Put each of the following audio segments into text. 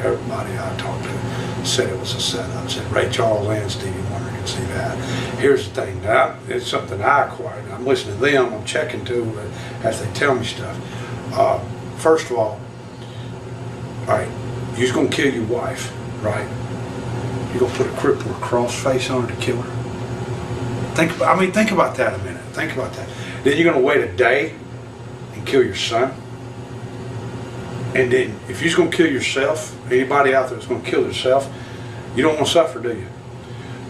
Everybody I talked to said it was a setup. Said Ray Charles and Stevie Wonder can see that. Here's the thing. Now, it's something I acquired. I'm listening to them. I'm checking too as they tell me stuff. First of all right, you're gonna kill your wife, right? You're gonna put a cripple or cross face on her to kill her. Think about that a minute. Think about that. Then you're gonna wait a day and kill your son. And then if you're gonna kill yourself, anybody out there that's gonna kill yourself, you don't want to suffer, do you?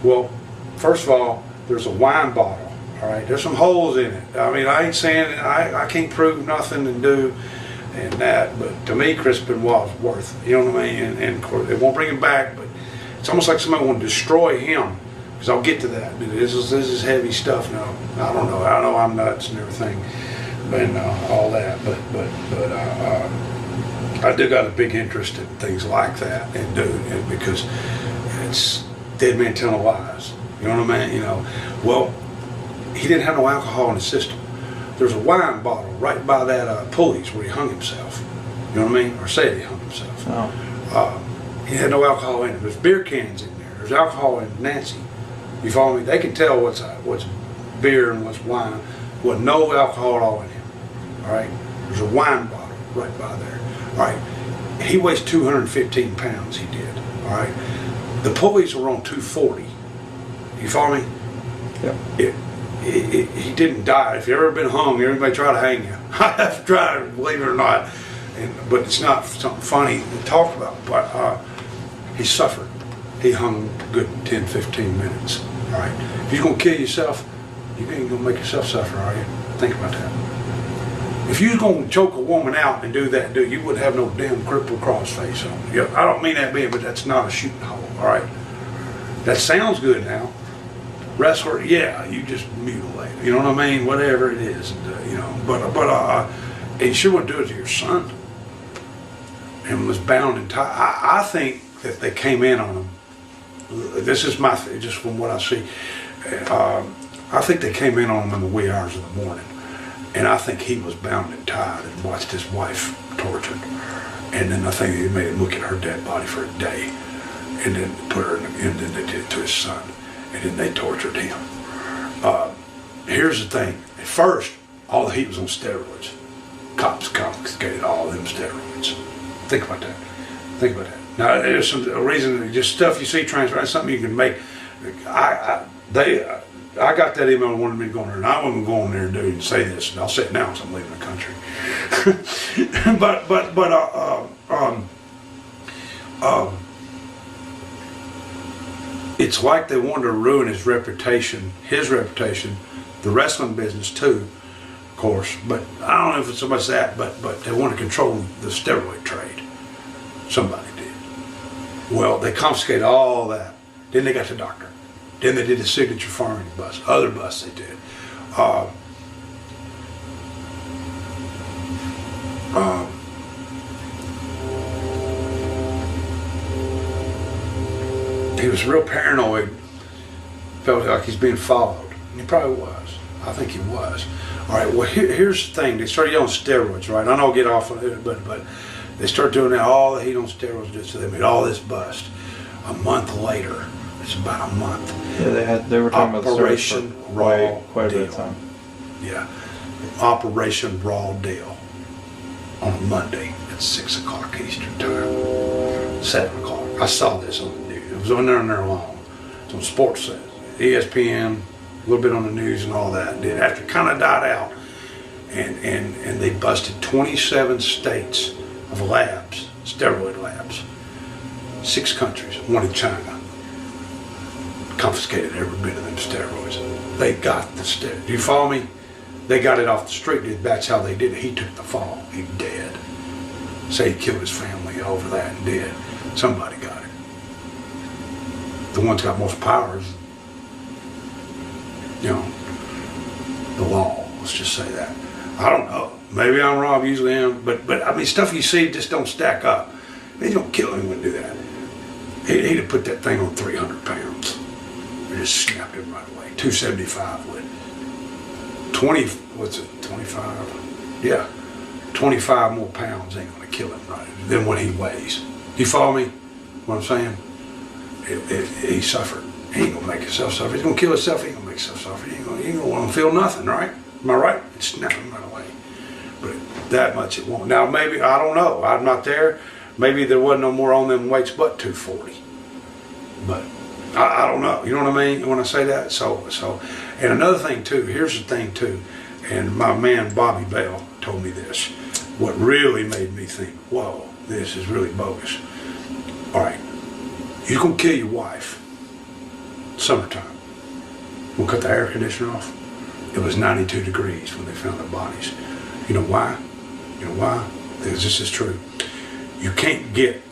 Well, first of all, there's a wine bottle. All right, there's some holes in it. I mean, I ain't saying I can't prove nothing and do and that, but to me, Chris Benoit was worth it. You know what I mean? And of course, it won't bring him back, but it's almost like somebody want to destroy him. Because I'll get to that. This is heavy stuff now. I don't know. I know I'm nuts and everything, and all that. But I do got a big interest in things like that and doing it because it's dead men telling lies. You know what I mean? You know. Well, he didn't have no alcohol in his system. There's a wine bottle right by that Pulleys where he hung himself. You know what I mean? Or said he hung himself. Oh. He had no alcohol in it. There's beer cans in there. There's alcohol in Nancy. You follow me? They can tell what's beer and what's wine. With no alcohol at all in him. All right. There's a wine bottle right by there. All right. He weighs 215 pounds. He did. All right. The Pulleys were on 240. You follow me? Yep. He didn't die. If you've ever been hung, everybody try to hang you. I have tried, believe it or not. But it's not something funny to talk about. But he suffered. He hung a good 10, 15 minutes. All right. If you're going to kill yourself, you ain't going to make yourself suffer, are you? Think about that. If you was going to choke a woman out and do that, you wouldn't have no damn crippled crossface on. Yep. I don't mean that big, but that's not a shooting hole. All right. That sounds good now. Wrestler, yeah, you just mutilate. You know what I mean? Whatever it is, you know. But you sure wouldn't do it to your son. And was bound and tied. I think that they came in on him. This is my just from what I see. I think they came in on him in the wee hours of the morning, and I think he was bound and tied and watched his wife tortured. And then I think they made him look at her dead body for a day, and then put her and then they did it to his son. And then they tortured him. Here's the thing. At first, all the heat was on steroids. Cops confiscated all of them steroids. Think about that. Think about that. Now, there's a reason, just stuff you see transparent, something you can make. I got that email and wanted me to go in there, and I wasn't going there and say this, and I'll say it now because I'm leaving the country. It's like they wanted to ruin his reputation, the wrestling business too, of course. But I don't know if it's so much that, but they want to control the steroid trade. Somebody did. Well, they confiscated all that. Then they got the doctor. Then they did the signature farming bus. Other bus they did. He was real paranoid, felt like he's being followed. And he probably was. I think he was. All right, well, here's the thing. They started yelling steroids, right? I know I'll get off on it, but they started doing that, all the heat on steroids, so they made all this bust. A month later, it's about a month. Yeah, they were talking about Operation Raw quite a bit Deal. of time. Yeah, Operation Raw Deal on a Monday at 6 o'clock Eastern Time, 7 o'clock. I saw this on the news. It was on there long. It's on sports, ESPN, a little bit on the news and all that. And after it kind of died out, and they busted 27 states of labs, steroid labs, 6 countries, one in China. Confiscated every bit of them steroids. They got the steroids. Do you follow me? They got it off the street. That's how they did it. He took the fall. He dead. Say he killed his family over that and dead. Somebody got it. The one's got most power is, you know, the law. Let's just say that. I don't know. Maybe I'm wrong. Usually am. But I mean, stuff you see just don't stack up. They don't kill anyone to do that. He'd have put that thing on 300 pounds. They just snapped him right away. 275 would. 20, what's it, 25? Yeah. 25 more pounds ain't gonna kill him right than what he weighs. You follow me? What I'm saying? He suffered. He ain't gonna make himself suffer. He's gonna kill himself. He ain't gonna make himself suffer. He ain't gonna want to feel nothing, right? Am I right? It's not away. But that much it won't. Now maybe, I don't know. I'm not there. Maybe there wasn't no more on them weights but 240. But I don't know. You know what I mean when I say that? So and another thing too, here's the thing too, and my man Bobby Bell told me this. What really made me think, whoa, this is really bogus. All right, you're gonna kill your wife. Summertime. We'll cut the air conditioner off. It was 92 degrees when they found their bodies. You know why? You know why? Because this is true. You can't get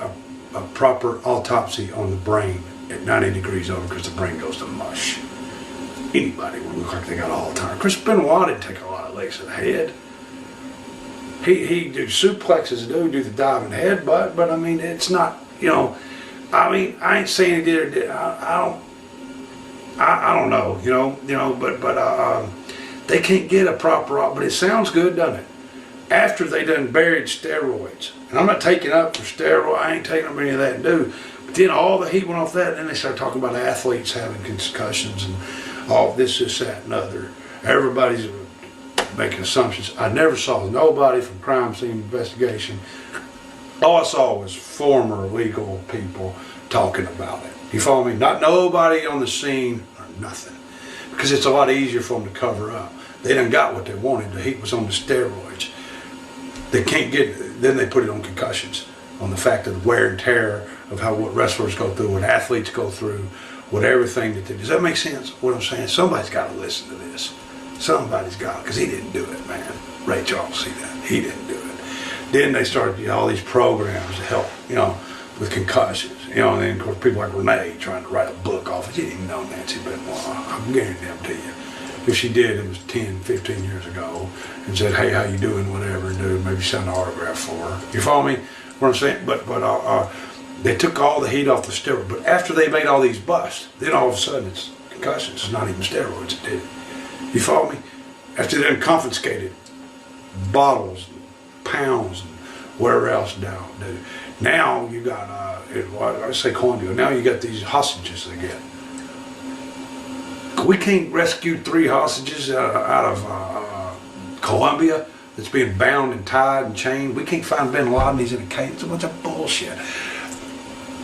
a proper autopsy on the brain at 90 degrees over because the brain goes to mush. Anybody would look like they got Alzheimer's. Chris Benoit didn't take a lot of licks to the head. He do suplexes, do the diving headbutt, but I mean, it's not, you know, I mean, I ain't saying he did or did. I don't know, you know, but they can't get a proper, but it sounds good, doesn't it? After they done buried steroids, and I'm not taking up for steroids, I ain't taking up any of that, dude. But then all the heat went off that, and then they started talking about athletes having concussions and all this, that, and other. Everybody's making assumptions. I never saw nobody from crime scene investigation. All I saw was former legal people talking about it. You follow me? Not nobody on the scene or nothing. Because it's a lot easier for them to cover up. They done got what they wanted. The heat was on the steroids. They can't get, then they put it on concussions, on the fact of the wear and tear of what wrestlers go through, what athletes go through, what everything that they do. Does that make sense, what I'm saying? Somebody's got to listen to this. Somebody's got to, because he didn't do it, man. Ray Charles, see that? He didn't do it. Then they started, all these programs to help, with concussions. And then of course people like Renee trying to write a book off it. She didn't even know Nancy Benoit. I'm guaranteeing them to you. If she did, it was 10, 15 years ago, and said, hey, how you doing, whatever, dude, maybe send an autograph for her. You follow me? What I'm saying? But they took all the heat off the steroid. But after they made all these busts, then all of a sudden it's concussions. It's not even steroids it did. You follow me? After they confiscated bottles, pounds, and wherever else down, dude. Now you got, I say Columbia, now you got these hostages they get. We can't rescue 3 hostages out of Colombia that's being bound and tied and chained. We can't find Bin Laden, he's in a cage. It's a bunch of bullshit.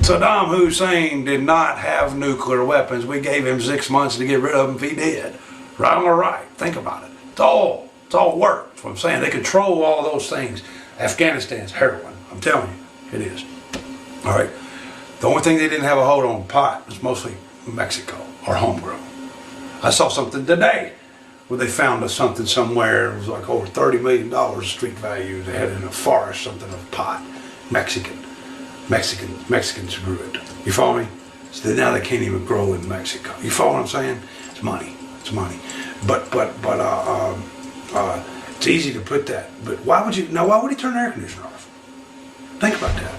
Saddam Hussein did not have nuclear weapons. We gave him 6 months to get rid of them if he did. Right or right? Think about it. It's all work. That's what I'm saying. They control all those things. Afghanistan's heroin. I'm telling you, it is. All right. The only thing they didn't have a hold on, pot, was mostly Mexico or homegrown. I saw something today where they found something somewhere. It was like over $30 million street value. They had in a forest something of pot. Mexicans grew it. You follow me? So now they can't even grow in Mexico. You follow what I'm saying? It's money. It's money. But it's easy to put that. But why would he turn the air conditioner off? Think about that.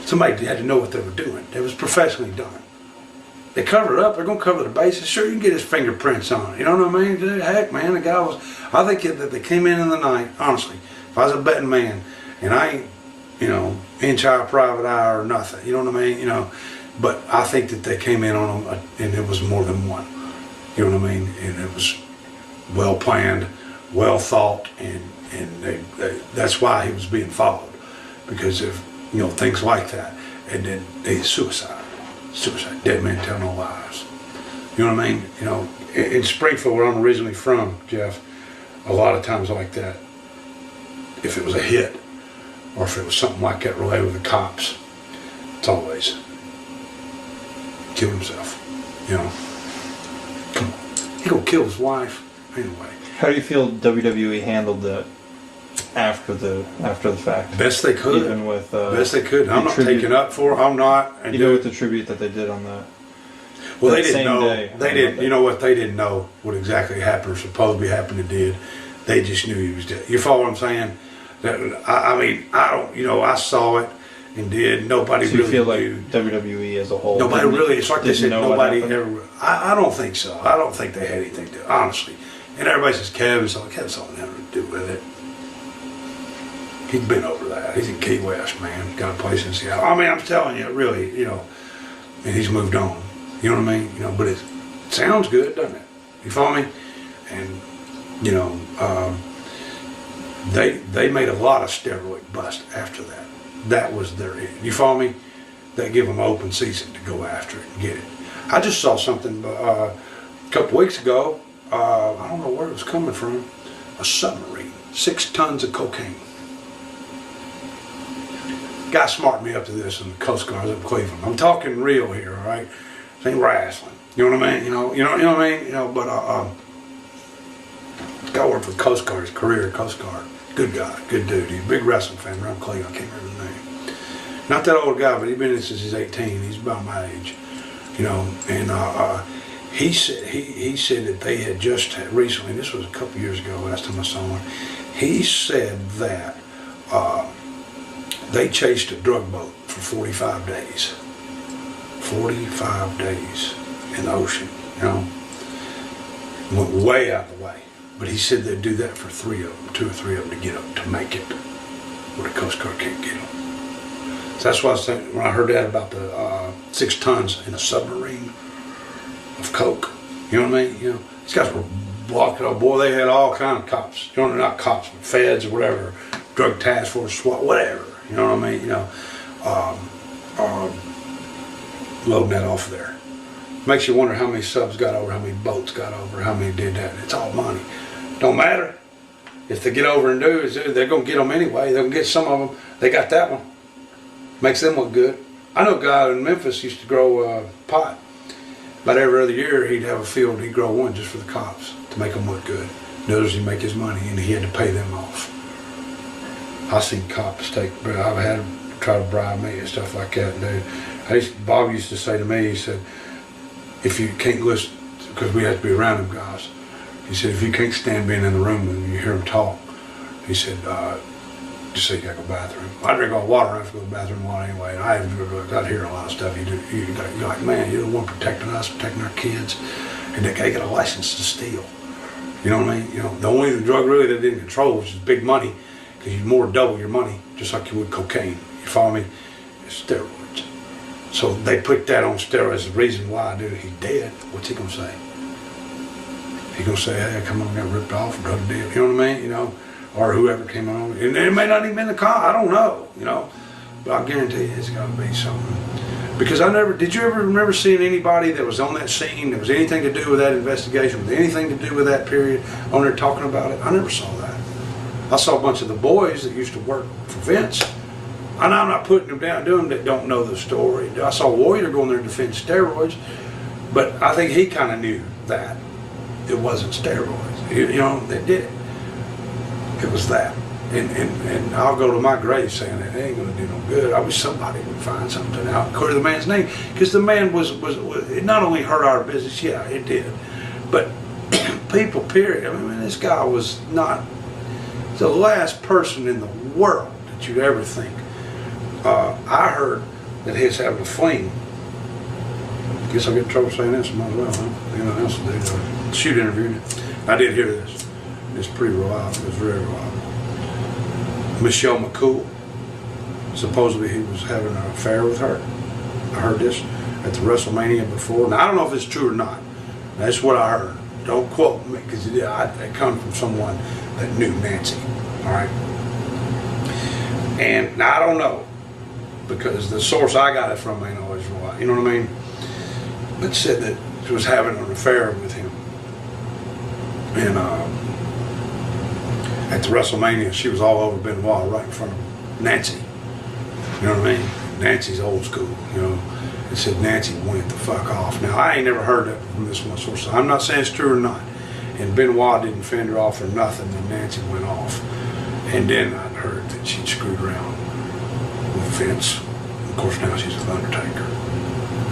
Somebody had to know what they were doing. It was professionally done. They cover it up. They're going to cover the bases. Sure, you can get his fingerprints on it. You know what I mean? Heck, man, the guy was... I think that they came in the night, honestly, if I was a betting man, and I ain't, inch eye, private eye or nothing, you know what I mean? But I think that they came in on them, and it was more than one. You know what I mean? And it was well planned, well thought, and that's why he was being followed. Because of, things like that. And then suicide, dead men tell no lies. You know what I mean? In Springfield, where I'm originally from, Jeff, a lot of times like that, if it was a hit, or if it was something like that related with the cops, it's always kill himself. Come on. He gonna kill his wife anyway. How do you feel WWE handled that after the fact? Best they could. Even with best they could. I'm not taking up for it. I'm not. And even with the tribute that they did on the well, they didn't know. Day, they didn't. You know what? They didn't know what exactly happened or supposedly happened. It did. They just knew he was dead. You follow what I'm saying? I mean, I don't. I saw it and did. Nobody so you really feel knew. Like WWE as a whole. Nobody really. It's like they said. Nobody ever. I don't think so. I don't think they had anything to do. Honestly. And everybody says Kevin's something had to do with it. He's been over that. He's in Key West, man. Got a place in Seattle. I mean, I'm telling you, really, you know, and he's moved on. You know what I mean? You know, but it sounds good, doesn't it? You follow me? And, you know, they made a lot of steroid bust after that. That was their end. You follow me? They give them open season to go after it and get it. I just saw something a couple weeks ago. I don't know where it was coming from. A submarine, 6 tons of cocaine. Guy smarted me up to this in the Coast Guard up in Cleveland. I'm talking real here, all right? This ain't wrestling. You know what I mean? You know what I mean? You know, but this guy worked for the Coast Guard, his career at Coast Guard. Good guy, good dude. He's a big wrestling fan around Cleveland. I can't remember his name. Not that old guy, but he's been in since he's 18. He's about my age, you know. And he said that they had just recently. This was a couple years ago. Last time I saw him, he said that they chased a drug boat for 45 days. 45 days in the ocean, you know. Went way out of the way. But he said they'd do that for 3 of them, 2 or 3 of them to get up, to make it where the Coast Guard can't get them. So that's why I was thinking, when I heard that about the 6 tons in a submarine of coke, you know what I mean? You know, these guys were blocking up. Boy, they had all kind of cops. You know, not cops, but feds or whatever, drug task force, SWAT, whatever. You know what I mean? You know, loading that off there. Makes you wonder how many subs got over, how many boats got over, how many did that. It's all money. Don't matter. If they get over and do, they're going to get them anyway. They're going to get some of them. They got that one. Makes them look good. I know a guy in Memphis used to grow pot. About every other year, he'd have a field. He'd grow one just for the cops to make them look good. Notice he'd make his money, and he had to pay them off. I've seen cops take. I've had them try to bribe me and stuff like that, dude. Bob used to say to me, he said, if you can't listen, because we have to be around them guys, he said, if you can't stand being in the room and you hear them talk, he said, just say you gotta go to the bathroom. I drink all water, I have to go to the bathroom a lot anyway, and I'd hear a lot of stuff. You're like, man, you're the one protecting us, protecting our kids, and they got a license to steal. You know what I mean? You know, the only drug really that didn't control, which is big money, because you more double your money, just like you would cocaine. You follow me? It's steroids. So they put that on steroids. The reason why, dude, he's dead. What's he gonna say? He gonna say, hey, come on, got ripped off, drug deal. You know what I mean? You know, or whoever came on, and it may not even been the cop. I don't know. You know, but I guarantee you, it's gotta be something. Because did you ever remember seeing anybody that was on that scene that was anything to do with that investigation, with anything to do with that period, on there talking about it? I never saw that. I saw a bunch of the boys that used to work for Vince. And I'm not putting them down, doing them that don't know the story. I saw Warrior go in there and defend steroids, but I think he kind of knew that it wasn't steroids. You know, they did it. It was that. And I'll go to my grave saying that it ain't going to do no good. I wish somebody would find something out, clear the man's name, because the man was it not only hurt our business, yeah, it did, but people, period. I mean, this guy was not the last person in the world that you'd ever think. I heard that he's having a fling. Guess I'll get in trouble saying this, might as well, huh? Anyone else will do. Shoot interviewed it. I did hear this. It's pretty reliable. It was very reliable. Michelle McCool. Supposedly he was having an affair with her. I heard this at the WrestleMania before. Now I don't know if it's true or not. That's what I heard. Don't quote me, because it comes from someone that knew Nancy. All right. And now I don't know, because the source I got it from ain't always right. You know what I mean? But said that she was having an affair with him. And at the WrestleMania, she was all over Benoit, right in front of Nancy. You know what I mean? Nancy's old school, you know. It said Nancy went the fuck off. Now, I ain't never heard that from this one source. I'm not saying it's true or not. And Benoit didn't fend her off or nothing, and Nancy went off. And then I'd heard that she'd screwed around with Vince. Of course, now she's with Undertaker.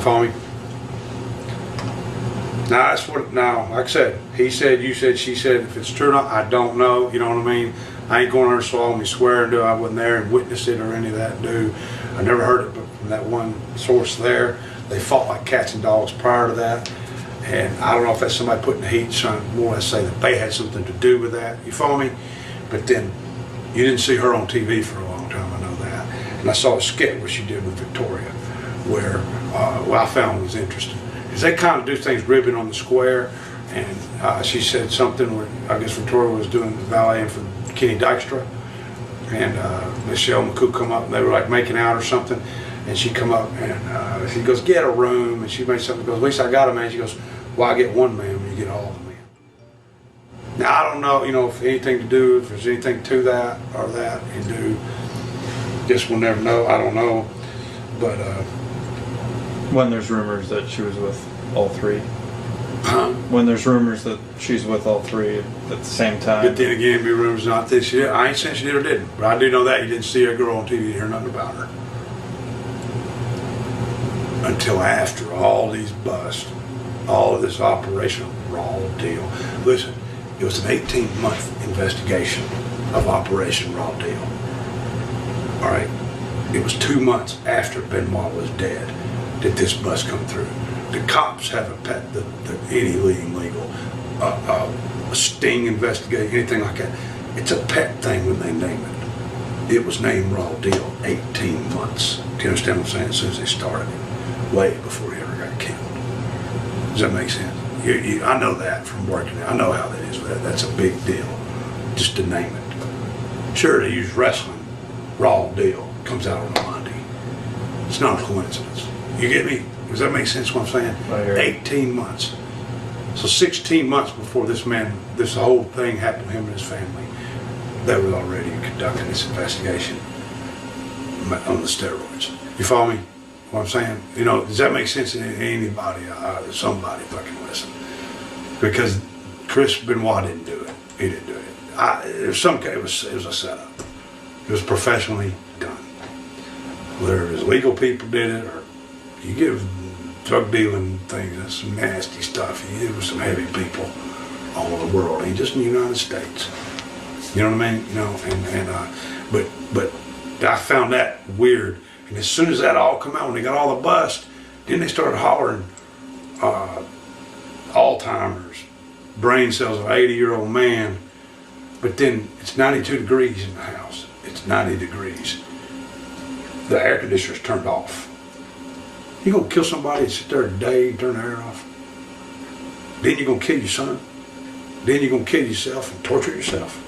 Follow me? Now, that's what, now, like I said, he said, you said, she said, if it's true or not, I don't know, you know what I mean? I ain't going to her swallow me swear and do I wasn't there and witnessed it or any of that, do. I never heard it but from that one source there. They fought like cats and dogs prior to that. And I don't know if that's somebody putting the heat, trying to more or less say that they had something to do with that. You follow me? But then You didn't see her on TV for a long time, I know that. And I saw a skit where she did with Victoria, where what I found was interesting. Is they kind of do things ribbon on the square, and she said something where I guess Victoria was doing the valeting for Kenny Dykstra, and Michelle McCool come up, and they were like making out or something, and she come up and she goes, get a room, and she made something, goes, at least I got a man. She goes, why get one man when you get all the men? Now I don't know, if anything to do, if there's anything to that or that, and do, guess we'll never know, I don't know, but When there's rumors that she was with all three. huh? When there's rumors that she's with all three at the same time. But then again, be rumors not this year. I ain't saying she did or didn't, but I do know that you didn't see a girl on TV, hear nothing about her until after all these busts, all of this Operation Raw Deal. Listen, it was an 18-month investigation of Operation Raw Deal. All right, it was 2 months after Benoit was dead that this bust come through. The cops haven't pet any legal sting investigation, anything like that. It's a pet thing when they name it. It was named Raw Deal 18 months. Do you understand what I'm saying? As soon as they started it, way before he ever got killed. Does that make sense? I know that from working there. I know how that is. That's a big deal, just to name it. Sure, they use wrestling. Raw Deal comes out on a Monday. It's not a coincidence. You get me? Does that make sense what I'm saying? I hear you. 18 months. So 16 months before this whole thing happened to him and his family, they were already conducting this investigation on the steroids. You follow me? What I'm saying? Does that make sense to anybody? Somebody fucking listen. Because Chris Benoit didn't do it. He didn't do it. It was a setup. It was professionally done. Whether his legal people did it or you give drug dealing things, that's some nasty stuff. It was some heavy people all over the world, ain't just in the United States. You know what I mean? But I found that weird. And as soon as that all come out, when they got all the bust, then they started hollering Alzheimer's, brain cells of an 80-year-old man. But then it's 92 degrees in the house. It's 90 degrees. The air conditioner's turned off. You gonna kill somebody and sit there a day and turn the air off? Then you're gonna kill your son? Then you're gonna kill yourself and torture yourself?